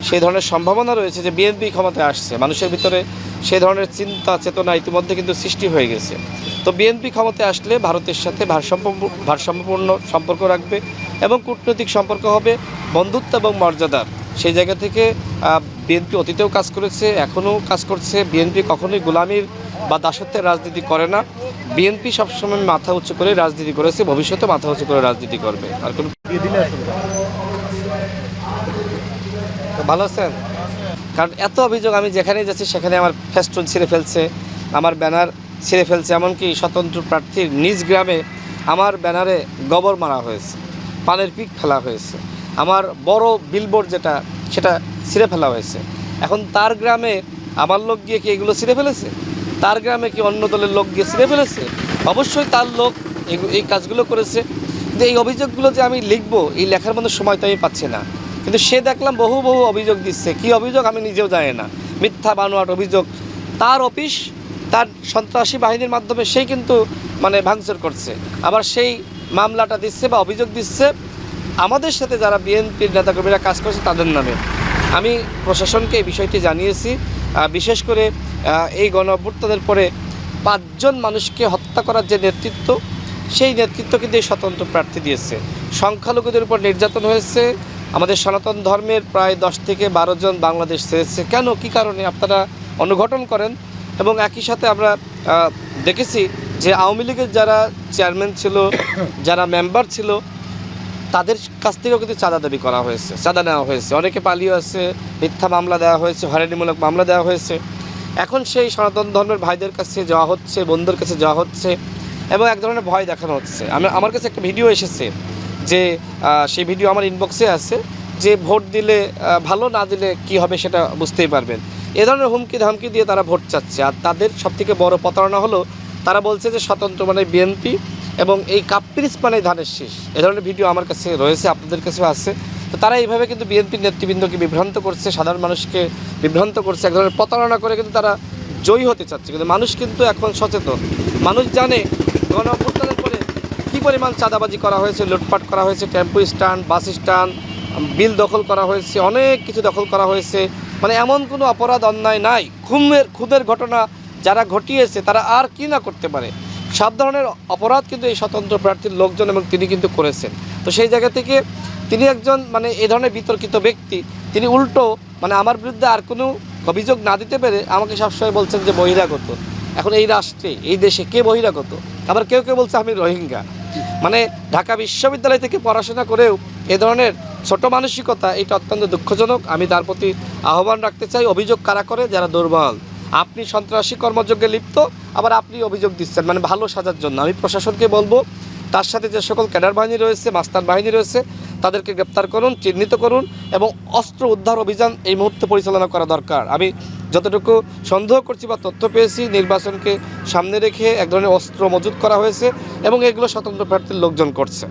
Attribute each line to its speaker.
Speaker 1: সেই ধরনের সম্ভাবনা রয়েছে যে বিএনপি ক্ষমতায় আসছে, মানুষের ভিতরে সেই ধরনের চিন্তা চেতনা ইতিমধ্যে কিন্তু সৃষ্টি হয়ে গেছে। তো বিএনপি ক্ষমতায় আসলে ভারতের সাথে ভারসাম্যপূর্ণ সম্পর্ক রাখবে এবং কূটনৈতিক সম্পর্ক হবে বন্ধুত্ব এবং মর্যাদার। সেই জায়গা থেকে বিএনপি অতীতেও কাজ করেছে, এখনও কাজ করছে। বিএনপি কখনোই গোলামির বা দাসত্বের রাজনীতি করে না। বিএনপি সবসময় মাথা উঁচু করে রাজনীতি করেছে, ভবিষ্যতে মাথা উঁচু করে রাজনীতি করবে। আর কোনো ভালো আছেন? কারণ এত অভিযোগ, আমি যেখানেই যাচ্ছি সেখানে আমার ফেস্টুন ছিঁড়ে ফেলছে, আমার ব্যানার ছিঁড়ে ফেলছে, এমনকি স্বতন্ত্র প্রার্থীর নিজ গ্রামে আমার ব্যানারে গোবর মারা হয়েছে, পানের পিক ফেলা হয়েছে, আমার বড় বিলবোর্ড যেটা সেটা ছিঁড়ে ফেলা হয়েছে। এখন তার গ্রামে আমার লোক গিয়ে কি এগুলো ছিঁড়ে ফেলেছে? তার গ্রামে কি অন্য দলের লোক গিয়ে ছিঁড়ে ফেলেছে? অবশ্যই তার লোক এই কাজগুলো করেছে। কিন্তু এই অভিযোগগুলো যে আমি লিখবো, এই লেখার মধ্যে সময় তো আমি পাচ্ছি না। কিন্তু সে দেখলাম বহু অভিযোগ দিচ্ছে। কি অভিযোগ আমি নিজেও জানি না, মিথ্যা বানোয়াট অভিযোগ। তার অফিস, তার সন্ত্রাসী বাহিনীর মাধ্যমে সেই কিন্তু ভাঙচুর করছে, আবার সেই মামলাটা দিচ্ছে বা অভিযোগ দিচ্ছে আমাদের সাথে যারা বিএনপির নেতাকর্মীরা কাজ করছে তাদের নামে। আমি প্রশাসনকে এই বিষয়টি জানিয়েছি। বিশেষ করে এই গণঅভ্যুত্থানের পরে 5 জন মানুষকে হত্যা করার যে নেতৃত্ব, সেই নেতৃত্ব কিন্তু এই স্বতন্ত্র প্রার্থী দিয়েছে। সংখ্যালঘুদের উপর নির্যাতন হয়েছে। আমাদের সনাতন ধর্মের প্রায় 10 থেকে 12 জন বাংলাদেশ ছেড়েছে। কেন, কী কারণে আপনারা অনুঘটন করেন। এবং একই সাথে আমরা দেখেছি যে আওয়ামী লীগের যারা চেয়ারম্যান ছিল, যারা মেম্বার ছিল, তাদের কাছ থেকেও কিন্তু চাঁদা দাবি করা হয়েছে, চাঁদা নেওয়া হয়েছে। অনেকে পালিয়ে আছে, মিথ্যা মামলা দেওয়া হয়েছে, হয়রানিমূলক মামলা দেওয়া হয়েছে। এখন সেই সনাতন ধর্মের ভাইদের কাছে যাওয়া হচ্ছে, বন্ধুদের কাছে যাওয়া হচ্ছে এবং এক ধরনের ভয় দেখানো হচ্ছে। আমার কাছে একটা ভিডিও এসেছে, যে সেই ভিডিও আমার ইনবক্সে আছে, যে ভোট দিলে ভালো, না দিলে কি হবে সেটা বুঝতেই পারবেন। এ ধরনের হুমকি ধামকি দিয়ে তারা ভোট চাচ্ছে। আর তাদের সবথেকে বড় প্রতারণা হলো, তারা বলছে যে স্বতন্ত্র বিএনপি এবং এই কাপ্পিরিচ ধানের শীষ। এ ধরনের ভিডিও আমার কাছে রয়েছে, আপনাদের কাছেও আছে। তো তারা এইভাবে কিন্তু বিএনপির নেতৃবৃন্দকে বিভ্রান্ত করছে, সাধারণ মানুষকে বিভ্রান্ত করছে, এক ধরনের প্রতারণা করে কিন্তু তারা জয়ী হতে চাচ্ছে। কিন্তু মানুষ কিন্তু এখন সচেতন, মানুষ জানে গণঅভ্যুত্থানের পরে কী পরিমাণ চাঁদাবাজি করা হয়েছে, লুটপাট করা হয়েছে, টেম্পো স্ট্যান্ড, বাস স্ট্যান্ড, বিল দখল করা হয়েছে, অনেক কিছু দখল করা হয়েছে। এমন কোনো অপরাধ অন্যায় নাই, খুনের ঘটনা যারা ঘটিয়েছে তারা আর কি না করতে পারে। সব ধরনের অপরাধ কিন্তু এই স্বতন্ত্র প্রার্থীর লোকজন এবং তিনি কিন্তু করেছেন। তো সেই জায়গা থেকে তিনি একজন এই ধরনের বিতর্কিত ব্যক্তি, তিনি উল্টো আমার বিরুদ্ধে আর কোনো অভিযোগ না দিতে পেরে আমাকে সবসময় বলছেন যে বহিরাগত। এখন এই রাষ্ট্রে, এই দেশে কে বহিরাগত? আবার কেউ বলছে আমি রোহিঙ্গা। ঢাকা বিশ্ববিদ্যালয় থেকে পড়াশোনা করেও এ ধরনের ছোট মানসিকতা, এটা অত্যন্ত দুঃখজনক। আমি তার প্রতি আহ্বান রাখতে চাই, অভিযোগ কারা করে? যারা দুর্বল। আপনি সন্ত্রাসী কর্মযজ্ঞে লিপ্ত, আবার আপনি অভিযোগ দিচ্ছেন ভালো সাজার জন্য। আমি প্রশাসনকে বলবো, তার সাথে যে সকল ক্যাডার বাহিনী রয়েছে, মাস্টার বাহিনী রয়েছে, তাদেরকে গ্রেপ্তার করুন, চিহ্নিত করুন এবং অস্ত্র উদ্ধার অভিযান এই মুহূর্তে পরিচালনা করা দরকার। আমি যতটুকু সন্দেহ করছি বা তথ্য পেয়েছি, নির্বাচনকে সামনে রেখে এক ধরনের অস্ত্র মজুত করা হয়েছে এবং এগুলো স্বতন্ত্র প্রার্থীর লোকজন করছে।